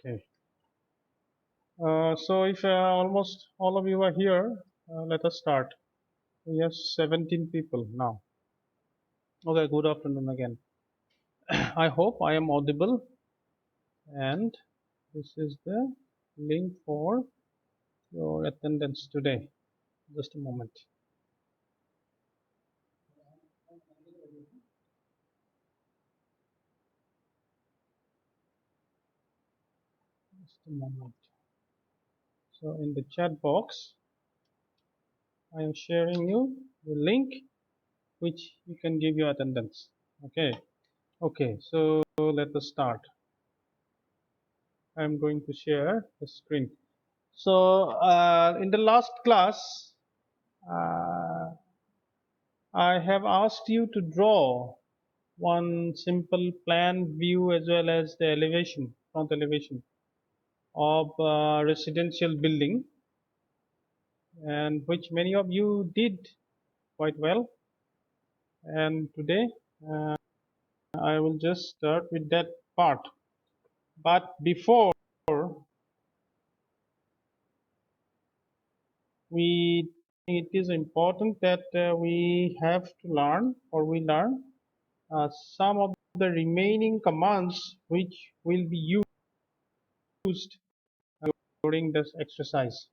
Okay. So if almost all of you are here, let us start. We have 17 people now. Okay, good afternoon again. I hope I am audible, and this is the link for your attendance today. Just a moment. Just a moment. So in the chat box, I am sharing you the link which you can give your attendance. Okay. Okay. So let us start. I am going to share the screen. So in the last class, uh, I have asked you to draw one simple plan view as well as the elevation, front elevation of residential building, and which many of you did quite well. And today uh, I will just start with that part. But before we, it is important that we have to learn, or we learn some of the remaining commands which will be used during this exercise.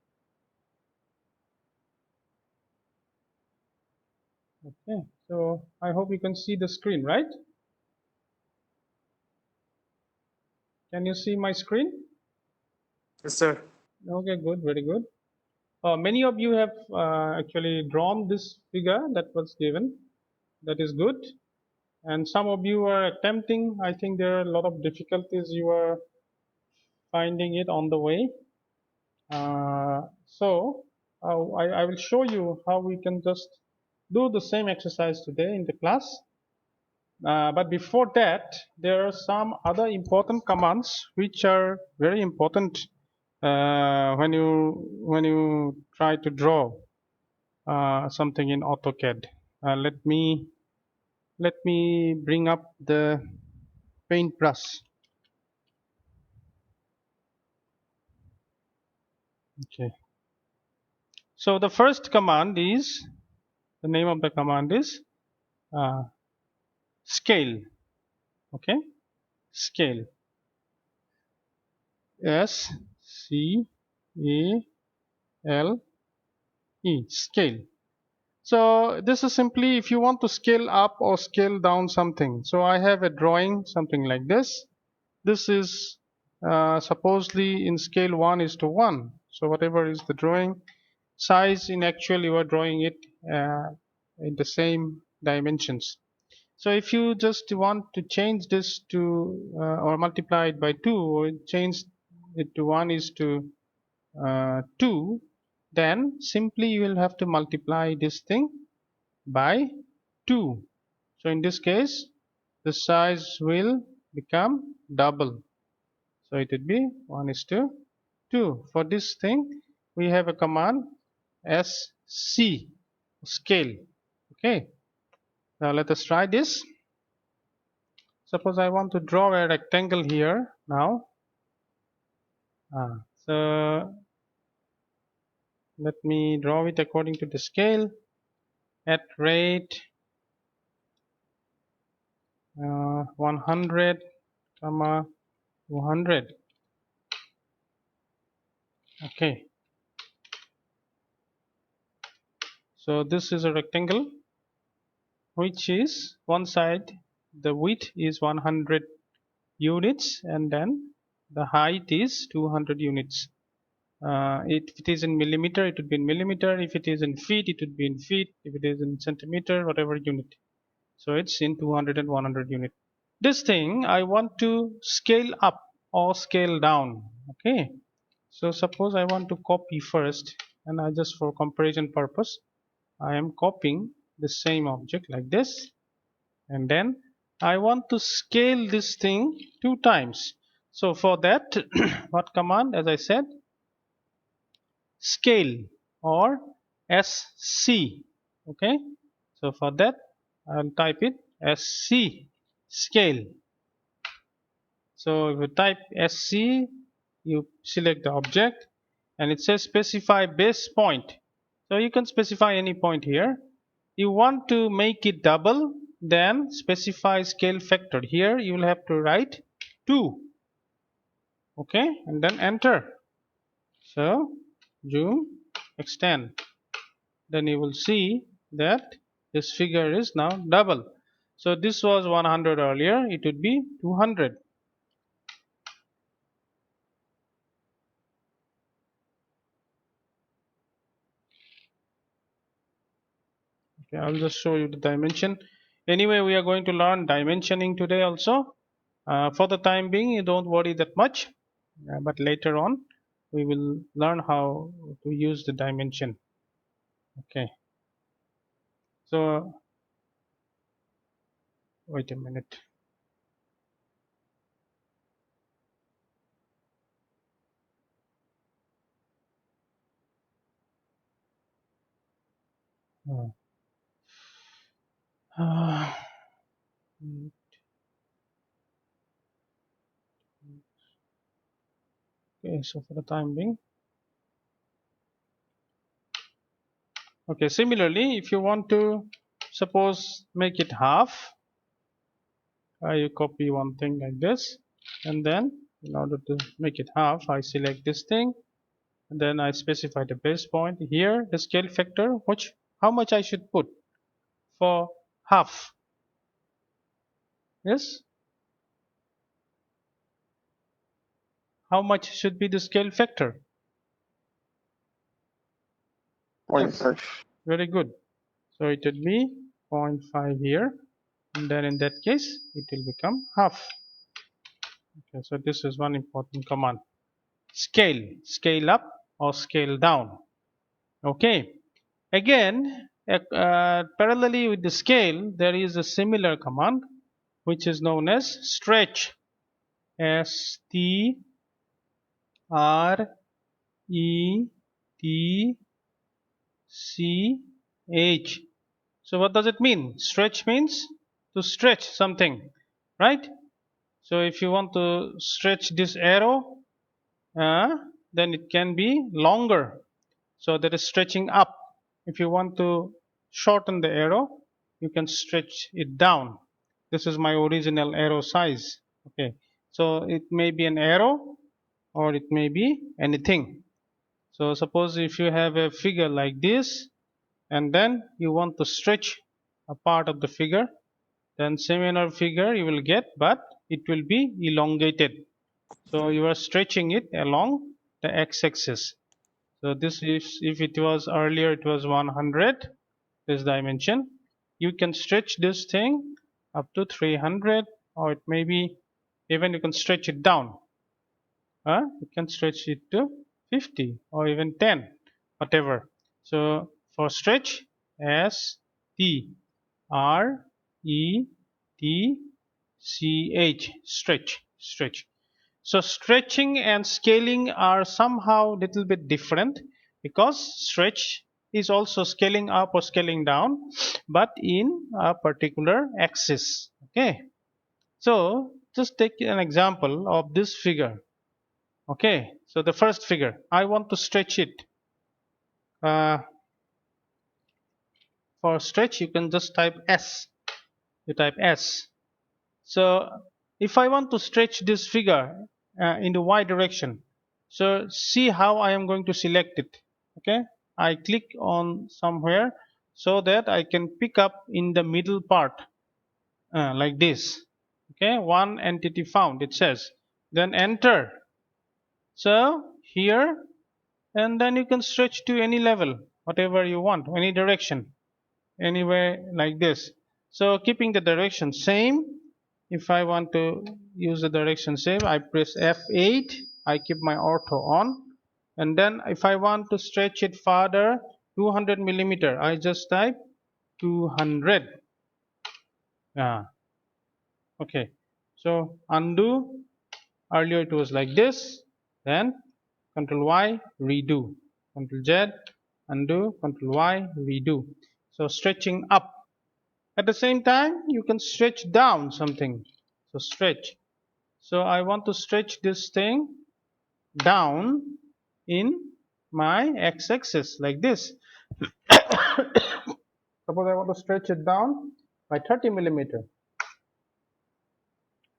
Okay, so I hope you can see the screen, right? Can you see my screen? Yes, sir. Okay, good, very good. Many of you have actually drawn this figure that was given. That is good. And some of you are attempting. I think there are a lot of difficulties you are finding it on the way. So I will show you how we can just do the same exercise today in the class. But before that, there are some other important commands which are very important when you try to draw something in AutoCAD. Let me bring up the paintbrush. Okay. So the first command is, the name of the command is uh, scale. Okay, scale. S-C-A-L-E, scale. So this is simply if you want to scale up or scale down something. So I have a drawing, something like this. This is supposedly in scale 1:1. So whatever is the drawing size, in actual you are drawing it in the same dimensions. So if you just want to change this to or multiply it by 2, or change it to 1:2, then simply you will have to multiply this thing by 2. So in this case, the size will become double. So it would be 1:2. For this thing, we have a command SC, scale. Okay. Now let us try this. Suppose I want to draw a rectangle here now. So let me draw it according to the scale at rate 100, 200. Okay. So this is a rectangle which is one side, the width is 100 units, and then the height is 200 units. If it is in millimeter, it would be in millimeter. If it is in feet, it would be in feet. If it is in centimeter, whatever unit. So it's in 200 and 100 unit. This thing I want to scale up or scale down. Okay. So suppose I want to copy first, and I just, for comparison purpose, I am copying the same object like this, and then I want to scale this thing 2 times. So for that, what command? As I said, scale, or SC. Okay. So for that, I'll type it SC, scale. So if you type SC, you select the object, and it says specify base point. So you can specify any point here. You want to make it double, then specify scale factor. Here you will have to write 2. Okay, and then enter. So zoom, extend. Then you will see that this figure is now double. So this was 100 earlier, it would be 200. Okay, I'll just show you the dimension. Anyway, we are going to learn dimensioning today also. For the time being, you don't worry that much, but later on we will learn how to use the dimension. Okay, so wait a minute. Uh, okay, so for the time being, okay, similarly, if you want to suppose make it half, you copy one thing like this, and then in order to make it half, I select this thing, and then I specify the base point. Here the scale factor, which how much I should put for half. Yes, how much should be the scale factor? Point. Very good. So it would be zero point 0.5 here, and then in that case it will become half. Okay, so this is one important command. Scale up or scale down. Okay, again, parallelly with the scale, there is a similar command which is known as stretch. Stretch. So what does it mean? Stretch means to stretch something, right? So if you want to stretch this arrow, uh, then it can be longer. So that is stretching up. If you want to shorten the arrow, you can stretch it down. This is my original arrow size. Okay, so it may be an arrow or it may be anything. So suppose if you have a figure like this, and then you want to stretch a part of the figure, then similar figure you will get, but it will be elongated. So you are stretching it along the x-axis. So this is, if it was earlier it was 100, this dimension, you can stretch this thing up to 300, or it may be even you can stretch it down. You can stretch it to 50 or even 10, whatever. So for stretch, stretch, stretch. So stretching and scaling are somehow little bit different, because stretch is also scaling up or scaling down, but in a particular axis. Okay, so just take an example of this figure. Okay, so the first figure, I want to stretch it. uh, for stretch you can just type S. You type S. So if I want to stretch this figure in the y direction, so see how I am going to select it. Okay, I click on somewhere so that I can pick up in the middle part, like this. Okay, one entity found, it says. Then enter. So here, and then you can stretch to any level, whatever you want, any direction, anywhere like this. So keeping the direction same, if I want to use the direction same, I press F8, I keep my ortho on, and then if I want to stretch it further 200 millimeter, I just type 200. Okay, so undo. Earlier it was like this, then Control Y, redo, Control Z, undo, Control Y, redo. So stretching up. At the same time, you can stretch down something. So stretch. So I want to stretch this thing down in my x-axis like this. Suppose I want to stretch it down by 30 millimeter.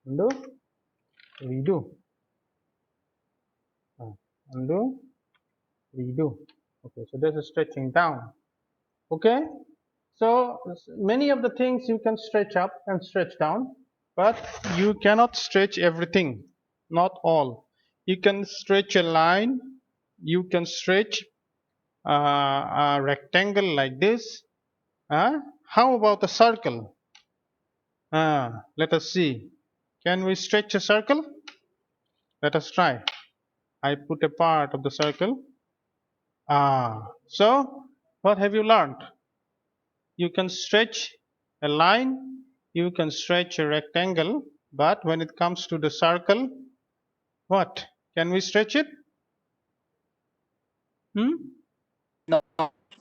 Undo, redo, undo, redo. Okay, so this is stretching down. Okay, so many of the things you can stretch up and stretch down, but you cannot stretch everything, not all. You can stretch a line, you can stretch a rectangle like this. How about a circle? Let us see. Can we stretch a circle? Let us try. I put a part of the circle. So what have you learned? You can stretch a line, you can stretch a rectangle, but when it comes to the circle, what? Can we stretch it? Hmm? No,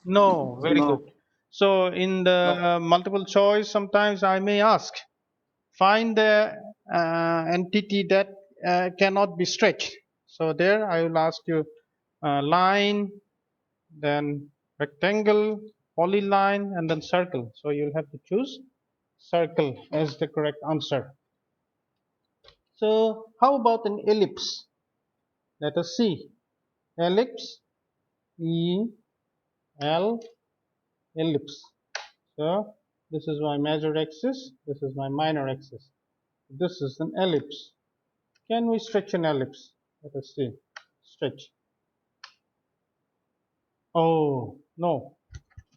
No, very good. no, So in no. the multiple choice, sometimes I may ask, find the entity that cannot be stretched. So there I will ask you line, then rectangle, polyline, and then circle. So you'll have to choose circle as the correct answer. So how about an ellipse? Let us see. Ellipse, E L, ellipse. So this is my major axis, this is my minor axis. This is an ellipse. Can we stretch an ellipse? Let us see. Stretch. Oh, no.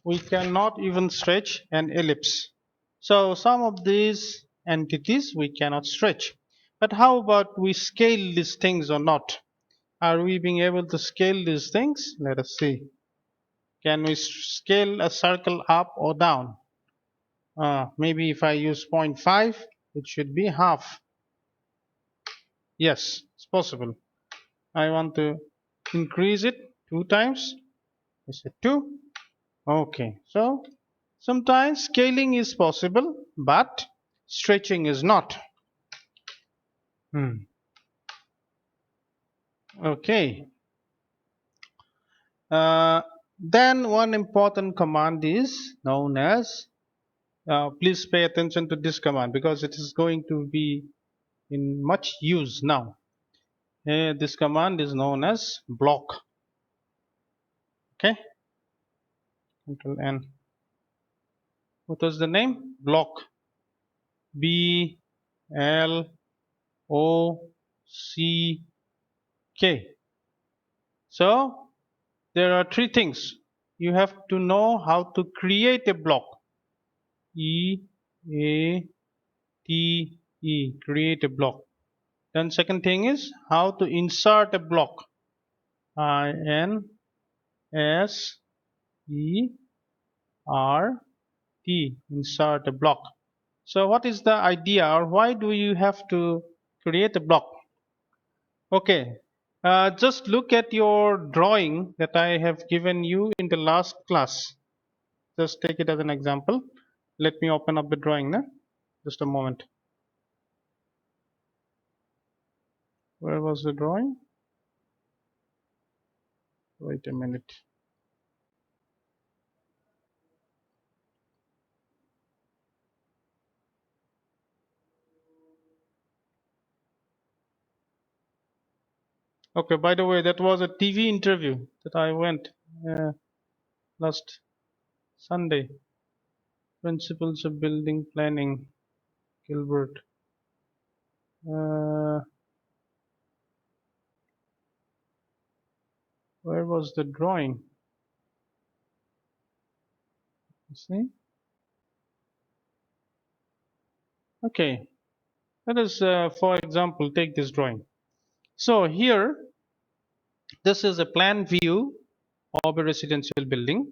We cannot even stretch an ellipse. So some of these entities we cannot stretch. But how about we scale these things or not? Are we being able to scale these things? Let us see. Can we scale a circle up or down? Maybe if I use 0.5, it should be half. Yes, it's possible. I want to increase it 2 times. I said 2. Okay, so sometimes scaling is possible, but stretching is not. Okay. Uh, then one important command is known as, please pay attention to this command because it is going to be in much use now. This command is known as block. Okay, Control N. What was the name? Block. B L O C K. So there are three things. You have to know how to create a block. E A T E. Create a block. Then second thing is how to insert a block. I N S E R T. Insert a block. So what is the idea, or why do you have to create a block? Okay, just look at your drawing that I have given you in the last class. Just take it as an example. Let me open up the drawing now. Just a moment. Where was the drawing? Wait a minute. Okay, by the way, that was a TV interview that I went last Sunday. Principles of Building Planning, Gilbert. Uh, where was the drawing? You see? Okay, let us, for example, take this drawing. So here, this is a plan view of a residential building,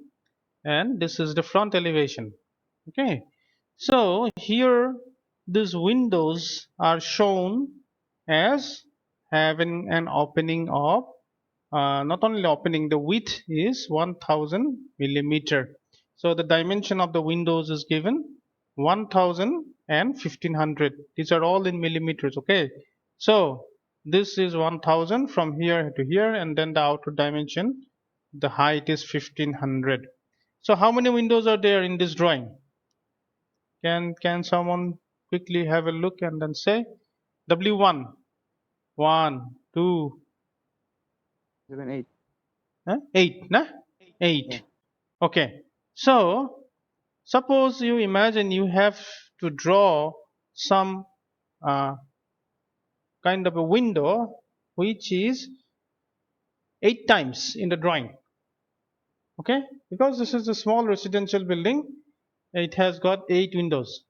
and this is the front elevation. Okay, so here these windows are shown as having an opening of not only opening, the width is 1000 millimeter. So the dimension of the windows is given 1000 and 1500. These are all in millimeters. Okay, so This is 1000 from here to here, and then the outer dimension, the height is 1500. So how many windows are there in this drawing? Can someone quickly have a look and then say? W1, 1, 2, 7, 8. 8, nah? Yeah. 8. Okay. So suppose you imagine you have to draw some uh, kind of a window which is 8 times in the drawing. Okay, because this is a small residential building, it has got 8 windows.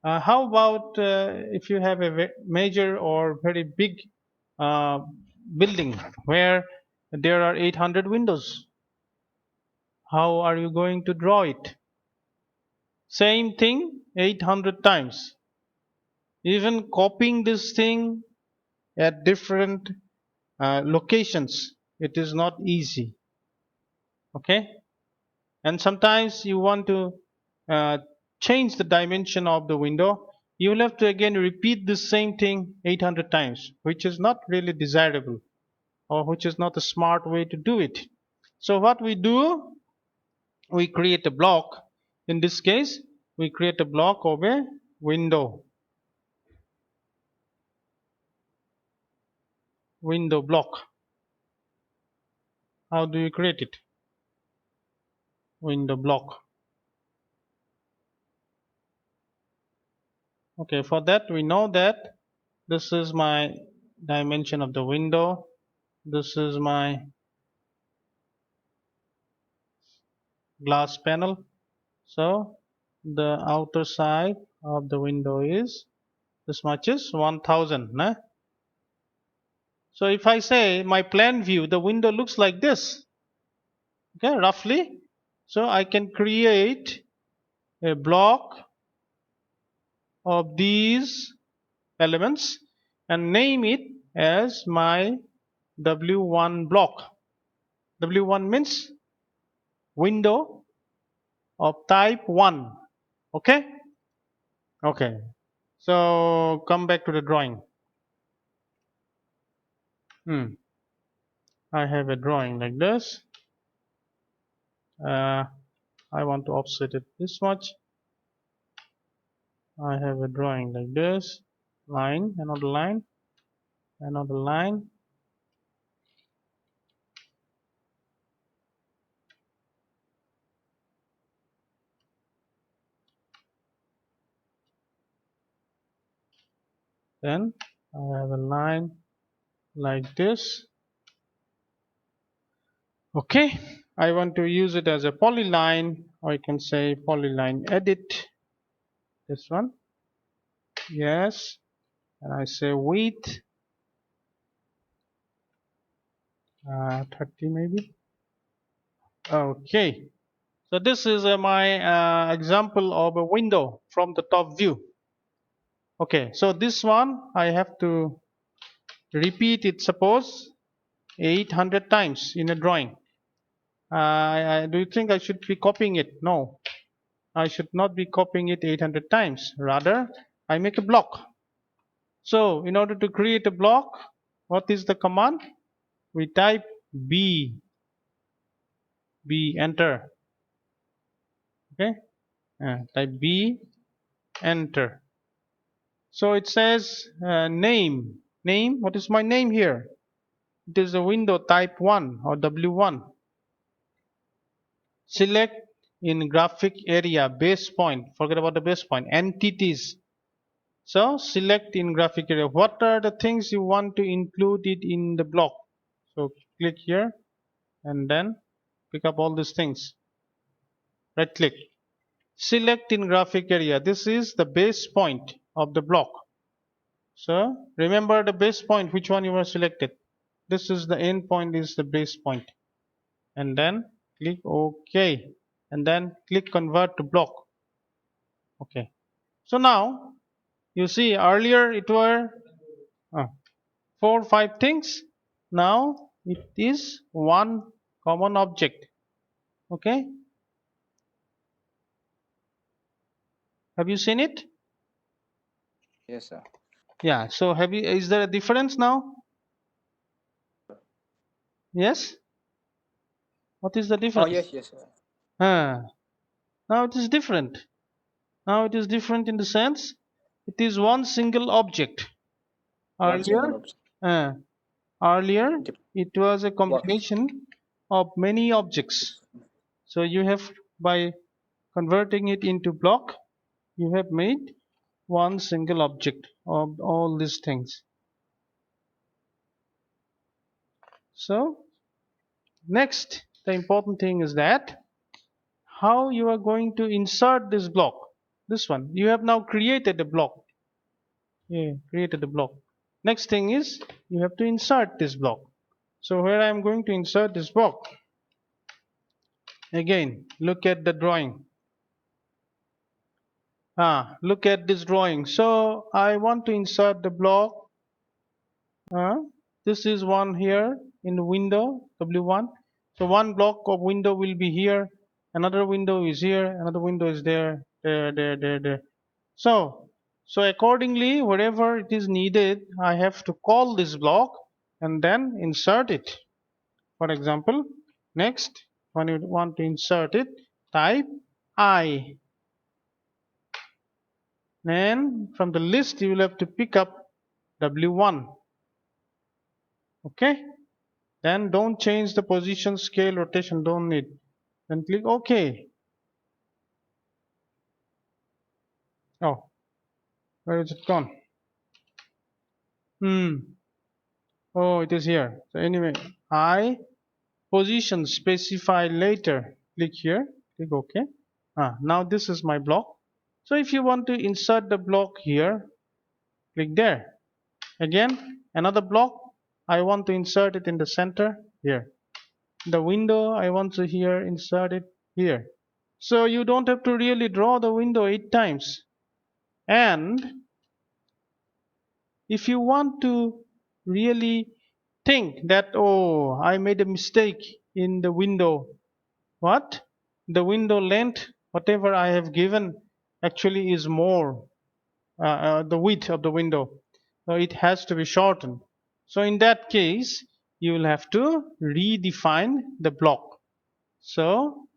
How about if you have a major or very big uh, building where there are 800 windows? How are you going to draw it? Same thing 800 times. Even copying this thing at different locations, it is not easy. Okay, and sometimes you want to uh, change the dimension of the window, you will have to again repeat the same thing 800 times, which is not really desirable, or which is not a smart way to do it. So what we do, we create a block. In this case, we create a block of a window block. How do you create it? Window block. Okay, for that we know that this is my dimension of the window, this is my glass panel. So the outer side of the window is this much, is 1000, nah? So if I say my plan view, the window looks like this, okay, roughly. So I can create a block of these elements and name it as my W1 block. W1 means window of type 1. Okay? Okay. So come back to the drawing. I have a drawing like this. I want to offset it this much. I have a drawing like this. Line, another line, another line. Then I have a line like this. Okay, I want to use it as a polyline, or I can say polyline edit. This one, yes, and I say width 30 maybe. Okay, so this is my example of a window from the top view. Okay, so this one I have to repeat it, suppose 800 times in a drawing. Do you think I should be copying it? No, I should not be copying it 800 times. Rather, I make a block. So in order to create a block, what is the command? We type B, enter. Okay, type B, enter. So it says name. What is my name here? It is a window type 1 or W1. Select in graphic area base point. Forget about the base point. Entities. So select in graphic area. What are the things you want to include it in the block? So click here and then pick up all these things. Right click. Select in graphic area. This is the base point of the block. So remember the base point, which one you were selected. This is the end point, is the base point. And then click OK. And then click convert to block. Okay. So now you see earlier it were 4 5 things. Now it is one common object. Okay. Have you seen it? Yes, sir. Yeah. So have you? Is there a difference now? Yes? What is the Oh, difference? yes, yes. Ah, now it is different. Now it is different in the sense it is one single object. One Earlier, single object. uh, earlier The it was a works. combination of many objects. So you have, by converting it into block, you have made one single object of all these things. So next, the important thing is that how you are going to insert this block. This one, you have now created a block. Yeah, created a block. Next thing is you have to insert this block. So where I am going to insert this block, again look at the drawing. Look at this drawing. So I want to insert the block. This is one here in the window W1. So one block of window will be here. Another window is here. Another window is there. There. So, so accordingly, wherever it is needed, I have to call this block and then insert it. For example, next, when you want to insert it, type I. Then from the list, you will have to pick up W1. Okay? Then don't change the position, scale, rotation, don't need. Then click OK. Oh, where is it gone? Oh, it is here. So anyway, I position specify later. Click here. Click OK. Now this is my block. So if you want to insert the block here, click there. Again, another block. I want to insert it in the center here. The window I want to here insert it here. So you don't have to really draw the window 8 times. And if you want to really think that, oh, I made a mistake in the window, what? The window length, whatever I have given, actually is more, the width of the window. So it has to be shortened. So in that case, you will have to redefine the block. So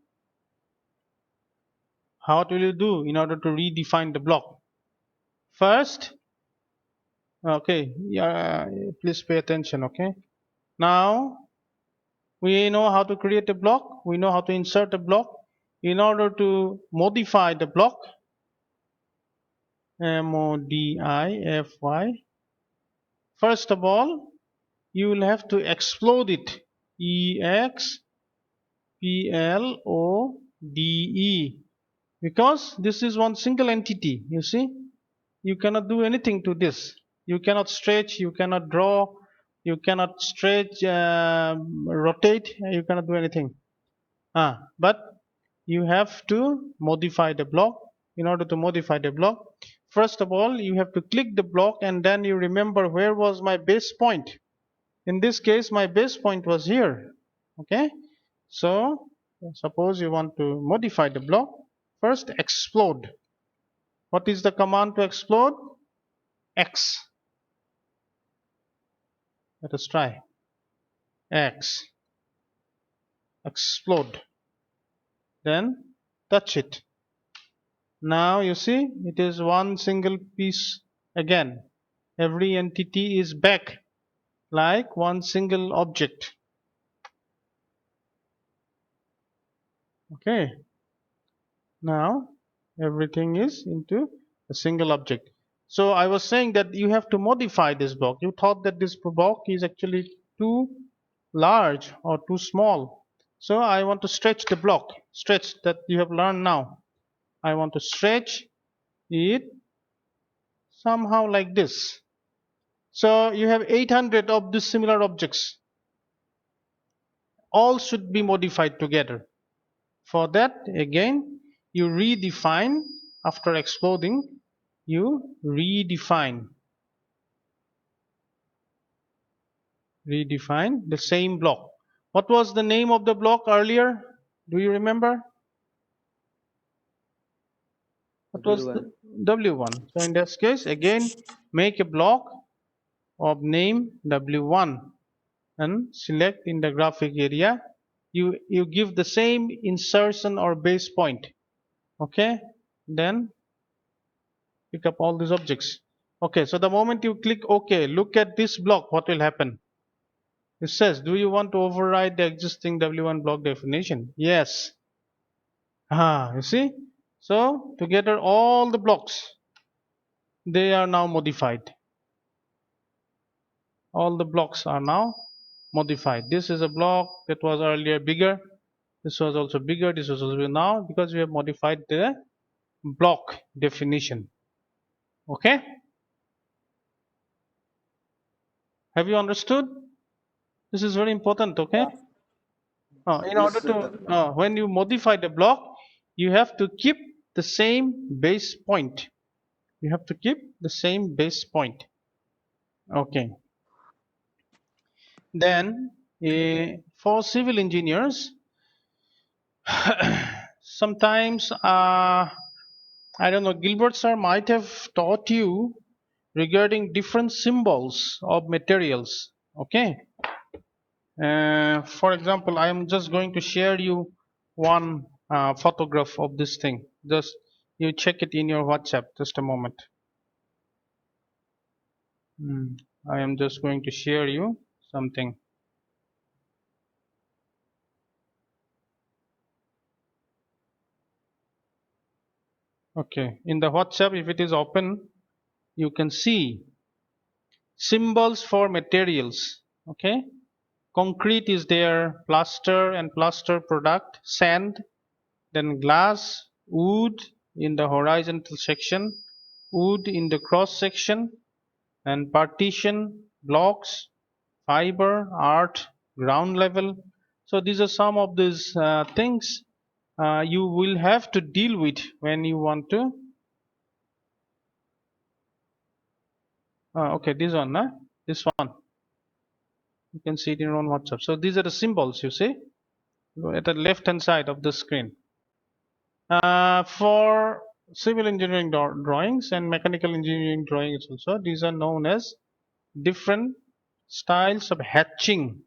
how will you do in order to redefine the block? First, okay, yeah, please pay attention, okay? Now, we know how to create a block, we know how to insert a block. In order to modify the block, modify, first of all, you will have to explode it. Explode, because this is one single entity, you see. You cannot do anything to this. You cannot stretch, you cannot draw, you cannot stretch, rotate, you cannot do anything. But you have to modify the block. In order to modify the block, first of all, you have to click the block and then you remember where was my base point. In this case, my base point was here. Okay, so suppose you want to modify the block. First, explode. What is the command to explode? X. Let us try. X. Explode. Then touch it. Now you see it is one single piece again. Every entity is back like one single object. Okay. Now everything is into a single object. So I was saying that you have to modify this block. You thought that this block is actually too large or too small. So I want to stretch the block. Stretch that you have learned now. I want to stretch it somehow like this. So you have 800 of these similar objects. All should be modified together. For that, again, you redefine after exploding, you redefine the same block. What was the name of the block earlier? Do you remember? What was the W1. W1? So in this case, again, make a block of name W1. and select in the graphic area. You give the same insertion or base point. Okay, then pick up all these objects. Okay, so the moment you click OK, look at this block, what will happen? It says, do you want to override the existing W1 block definition? Yes. You see? So together all the blocks, they are now modified. All the blocks are now modified. This is a block that was earlier bigger. This was also bigger. This was also bigger. Now because we have modified the block definition. Okay? Have you understood? This is very important. Okay? Yeah. In order Yes, to sir. when you modify the block, you have to keep the same base point. You have to keep the same base point. Okay. Then for civil engineers, sometimes I don't know, Gilbert sir might have taught you regarding different symbols of materials. Okay. For example, I am just going to share you one photograph of this thing. Just you check it in your WhatsApp. Just a moment. Hmm. I am just going to share you something. Okay. In the WhatsApp, if it is open, you can see symbols for materials. Okay. Concrete is there, plaster and plaster product, sand, then glass, wood in the horizontal section, wood in the cross section, and partition, blocks, fiber, art, ground level. So these are some of these things you will have to deal with when you want to. Okay, this one, this one. You can see it in your own WhatsApp. So these are the symbols you see at the left hand side of the screen. For civil engineering drawings and mechanical engineering drawings also, these are known as different styles of hatching.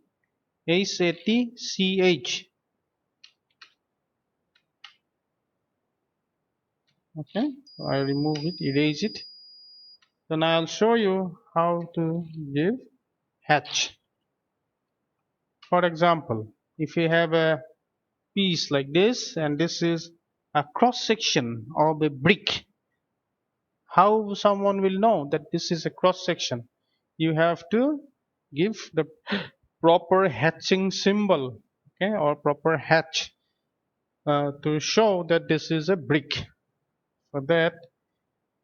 HATCH. Okay, so I remove it, erase it. Then I'll show you how to give hatch. For example, if you have a piece like this and this is a cross section of a brick, how someone will know that this is a cross section? You have to give the proper hatching symbol, okay, or proper hatch to show that this is a brick. For that,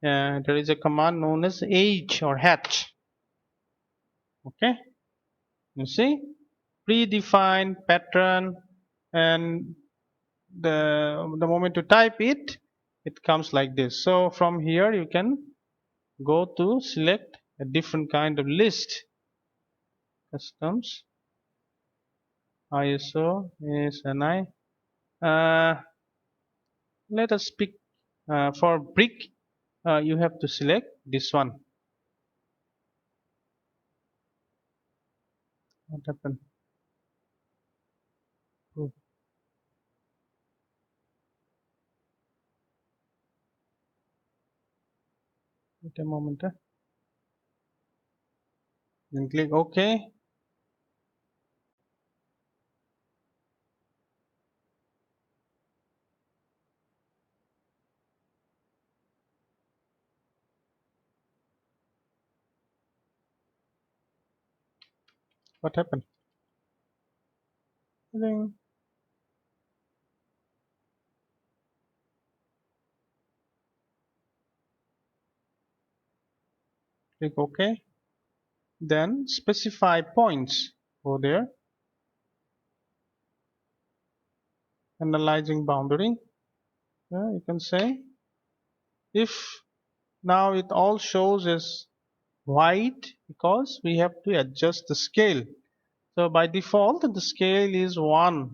there is a command known as H or hatch. Okay, you see, predefined pattern, and the moment you type it, it comes like this. So from here you can go to select a different kind of list. Customs, ISO, ASNI. Let us pick for brick. You have to select this one. What happened? Oh, wait a moment. Then click OK. What happened? Then click OK. Then specify points. Go there. Analyzing boundary. Yeah, you can say if now it all shows as white because we have to adjust the scale. So by default the scale is 1.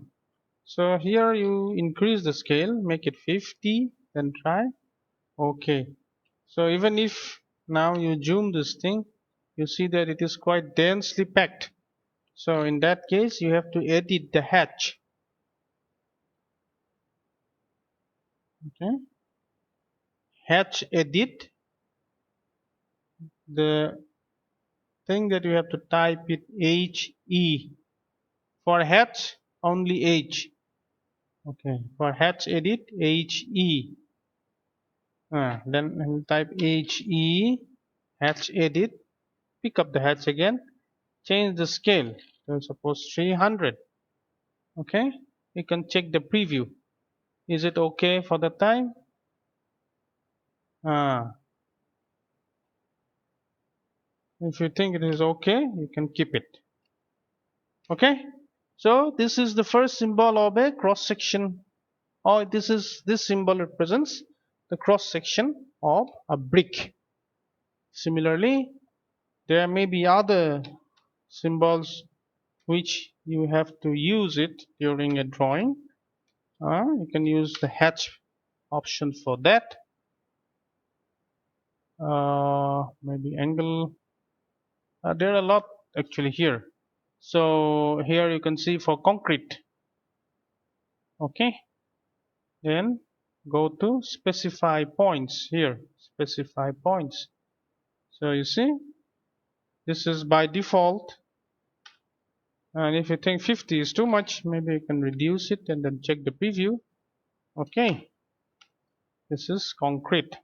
So here you increase the scale, make it 50, then try OK. So even if now you zoom this thing, you see that it is quite densely packed. So in that case, you have to edit the hatch. Okay, hatch edit. The thing that you have to type it HE. For hatch, only H. Okay, for hatch edit, HE. Then I will type HE, hatch edit, pick up the hatch again, change the scale to suppose 300. Okay, you can check the preview. Is it okay for the time? If you think it is okay, you can keep it. Okay, so this is the first symbol of a cross section, or this symbol represents the cross section of a brick. Similarly, there may be other symbols which you have to use it during a drawing. You can use the hatch option for that. Maybe angle. There are a lot actually here. So here you can see for concrete. Okay, then go to specify points here. Specify points. So you see, this is by default. And if you think 50 is too much, maybe you can reduce it and then check the preview. Okay, this is concrete.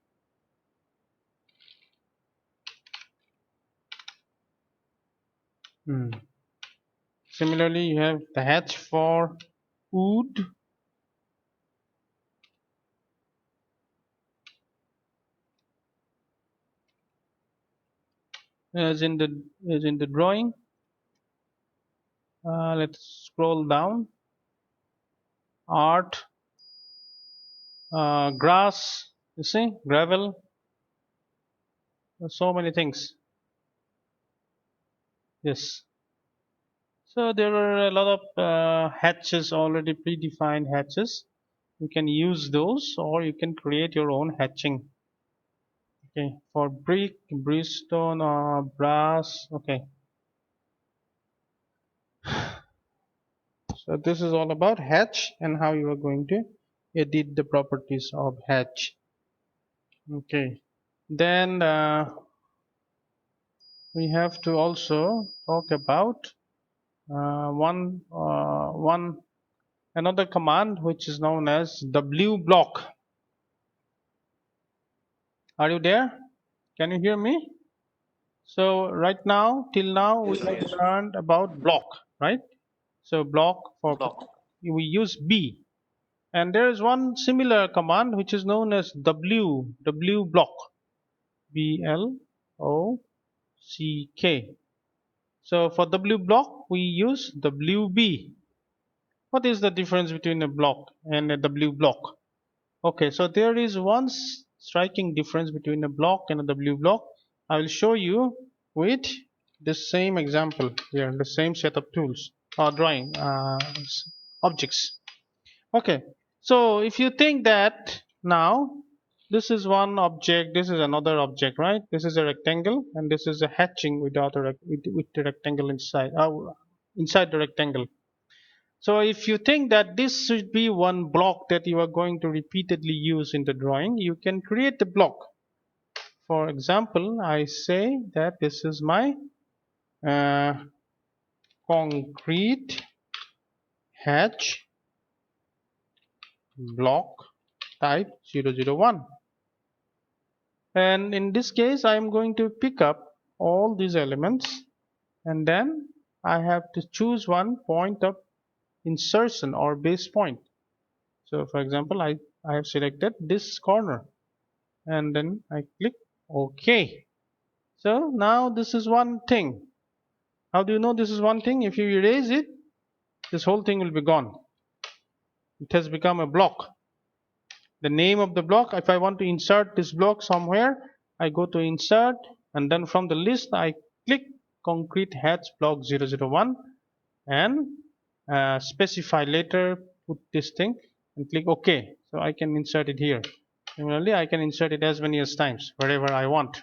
Similarly, you have the hatch for wood. As in the drawing. Let's scroll down. Art, grass. You see, gravel. So many things. Yes. So there are a lot of hatches already predefined hatches. You can use those, or you can create your own hatching. Okay, for brick, brimstone, or brass. Okay, so this is all about hatch and how you are going to edit the properties of hatch. Okay, then we have to also talk about one another command which is known as W block. Are you there? Can you hear me? So right now, till now, we Yes, have yes. learned about block, right? So block for Block. we use B, and there is one similar command which is known as W block, BLOCK. So for W block, we use WB. What is the difference between a block and a W block? Okay, so there is one striking difference between a block and a W block. I will show you with the same example here, the same set of tools or drawing objects. Okay, so if you think that now this is one object, this is another object, right? This is a rectangle, and this is a hatching without with the rectangle inside the rectangle. So if you think that this should be one block that you are going to repeatedly use in the drawing, you can create the block. For example, I say that this is my uh, concrete hatch block type 001. And in this case, I am going to pick up all these elements, and then I have to choose one point of insertion or base point. So for example, I have selected this corner, and then I click OK. So now this is one thing. How do you know this is one thing? If you erase it, this whole thing will be gone. It has become a block. The name of the block, if I want to insert this block somewhere, I go to insert, and then from the list I click concrete hatch block 001 and specify later, put this thing and click OK. So I can insert it here. Similarly, I can insert it as many as times wherever I want.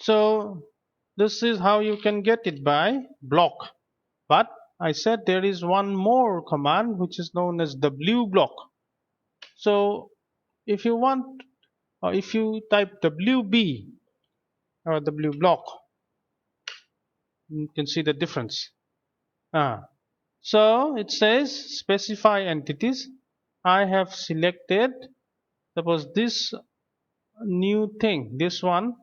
So this is how you can get it by block. But I said there is one more command which is known as w block. So if you want, or if you type wb or w block, you can see the difference. So it says specify entities. I have selected, suppose this new thing, this one,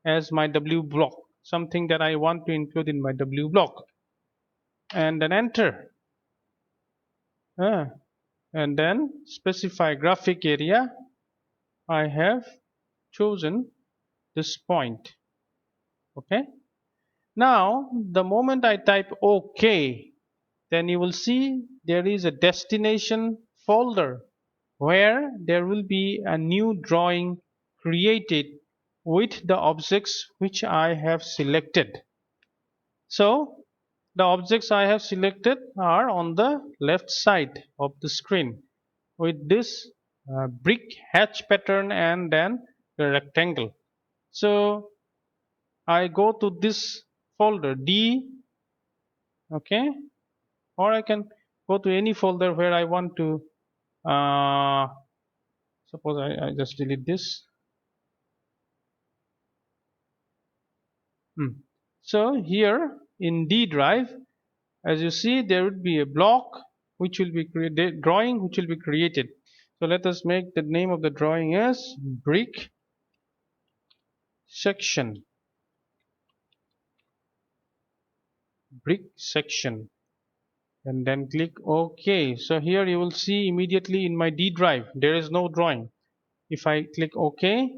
as my w block, something that I want to include in my w block, and then enter. And then specify graphic area. I have chosen this point. Okay. Now the moment I type OK, then you will see there is a destination folder where there will be a new drawing created with the objects which I have selected. So the objects I have selected are on the left side of the screen with this brick hatch pattern and then the rectangle. So I go to this folder D, okay, or I can go to any folder where I want to. Uh, suppose I just delete this. So here in D drive, as you see, there would be a block which will be created, drawing which will be created. So let us make the name of the drawing as brick section. Brick section. And then click OK. So here you will see immediately in my D drive there is no drawing. If I click OK,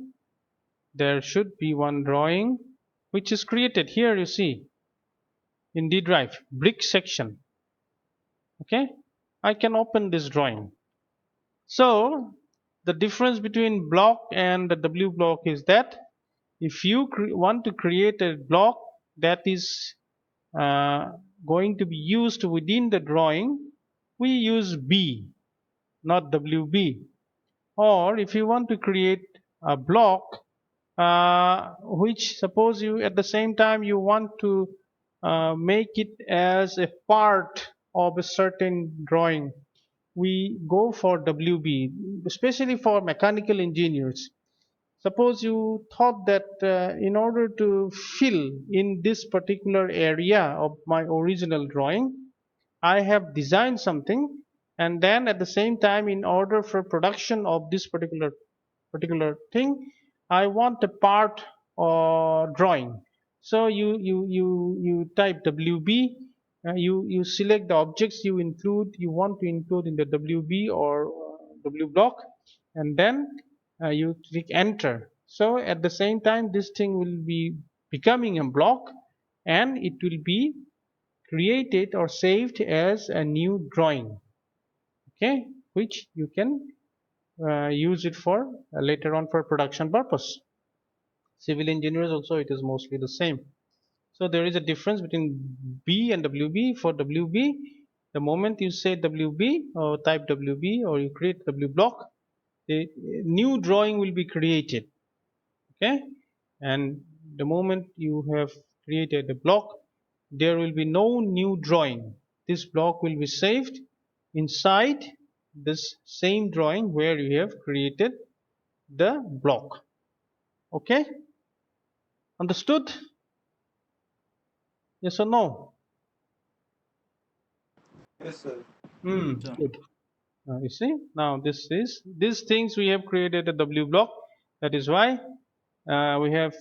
there should be one drawing which is created. Here you see in D drive, brick section. Okay, I can open this drawing. So the difference between block and the W block is that if you want to create a block that is uh, going to be used within the drawing, we use B, not WB. Or if you want to create a block which, suppose you at the same time you want to make it as a part of a certain drawing, we go for WB, especially for mechanical engineers. Suppose you thought that in order to fill in this particular area of my original drawing, I have designed something, and then at the same time, in order for production of this particular thing, I want a part or drawing. So you type WB. You select the objects you want to include in the WB or W block, and then you click enter. So at the same time, this thing will be becoming a block, and it will be created or saved as a new drawing, okay, which you can use it for later on for production purpose. Civil engineers also, it is mostly the same. So there is a difference between B and WB. For WB, the moment you say WB or type WB or you create W block, a new drawing will be created, okay, and the moment you have created a block, there will be no new drawing. This block will be saved inside this same drawing where you have created the block. Okay, understood? Yes or no? Yes, sir. So, Good. You see, now this is these things we have created a W block. That is why we have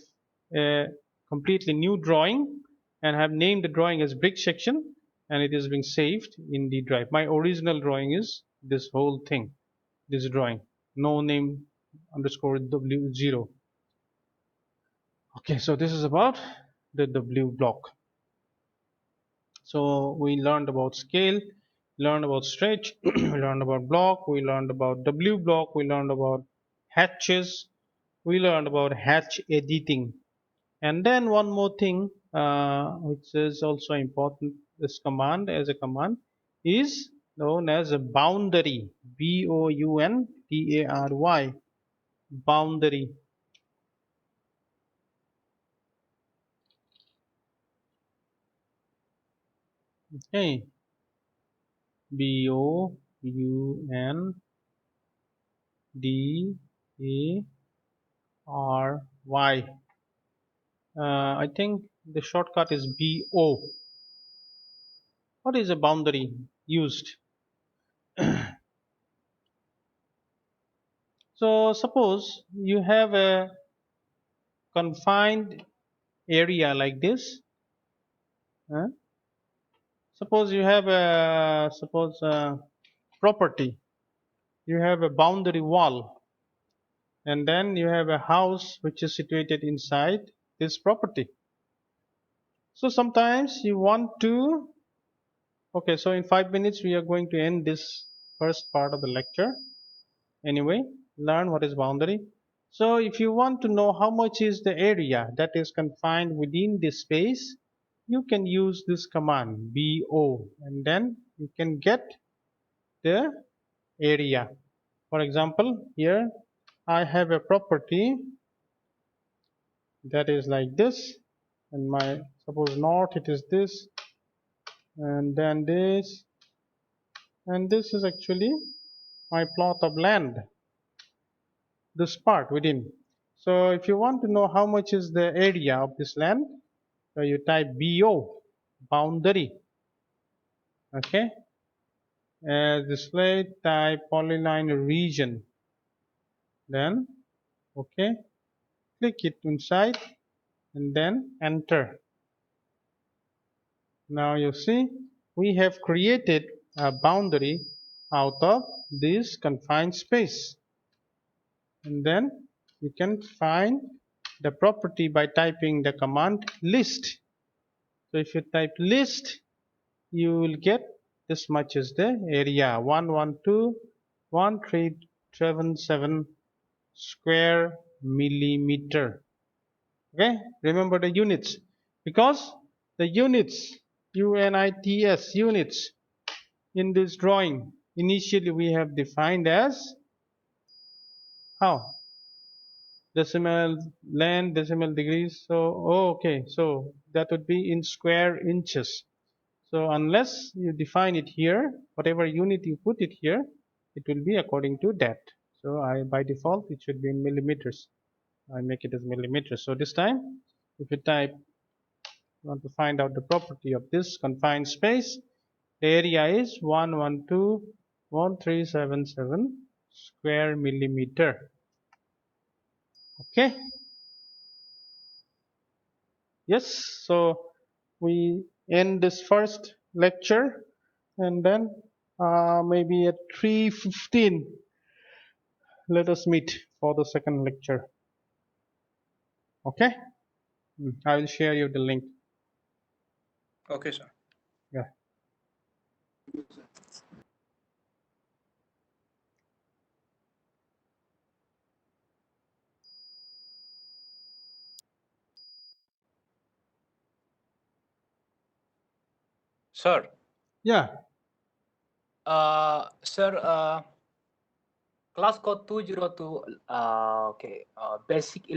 a completely new drawing and have named the drawing as brick section, and it is being saved in the drive. My original drawing is this whole thing, this drawing, no name underscore W0. Okay, so this is about the W block. So we learned about scale, learned about stretch, we learned about block, we learned about W block, we learned about hatches, we learned about hatch editing. And then one more thing, which is also important, this command as a command is known as a boundary. Boundary. Boundary. Okay, Boundary. I think the shortcut is BO. What is a boundary used? So suppose you have a confined area like this. huh? Suppose you have a property. You have a boundary wall, and then you have a house which is situated inside this property. So sometimes you want to. Okay, so in 5 minutes we are going to end this first part of the lecture. Anyway, learn what is boundary. So if you want to know how much is the area that is confined within this space, you can use this command BO, and then you can get the area. For example, here I have a property that is like this, and my suppose north it is this, and then this, and this is actually my plot of land, this part within. So if you want to know how much is the area of this land, so you type BO, boundary. Okay, display type polyline region. Then okay, click it inside and then enter. Now you see we have created a boundary out of this confined space, and then you can find the property by typing the command list. So if you type list, you will get this much is the area 112.1377 square millimeter. Okay, remember the units, because the units units units in this drawing initially we have defined as how decimal length, decimal degrees. So okay, so that would be in square inches. So unless you define it here, whatever unit you put it here, it will be according to that. So I by default it should be in millimeters. I make it as millimeters. So this time, if you type, you want to find out the property of this confined space, the area is 112.1377 square millimeter. Okay. Yes. So we end this first lecture, and then maybe at 3:15 let us meet for the second lecture. Okay. I will share you the link. Okay, sir. Yeah. Sir, Yeah. sir, class code 202, okay, basic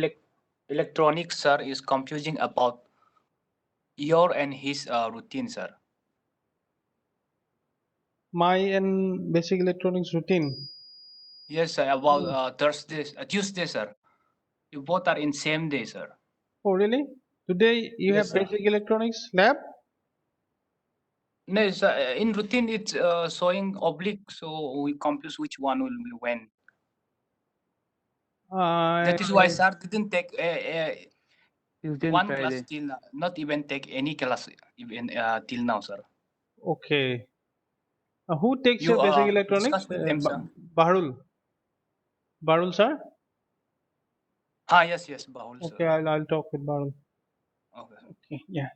electronics, sir, is confusing about your and his routine, sir. My and basic electronics routine. Yes, sir, about Thursday, Tuesday, sir. You both are in same day, sir. Oh, really? Today you Yes, have sir. basic electronics lab? No, sir, in routine it's showing oblique, so we confuse which one will be when. I That is why sir didn't take Tuesday and one class Friday. till now, not even take any class even till now, sir. okay. Who takes You your basic electronics? discuss with them, sir. Bahrul. Bahrul, sir? Ah, yes, yes, Bahul, sir. Okay, I'll talk with Bahrul. Okay. Okay, yeah.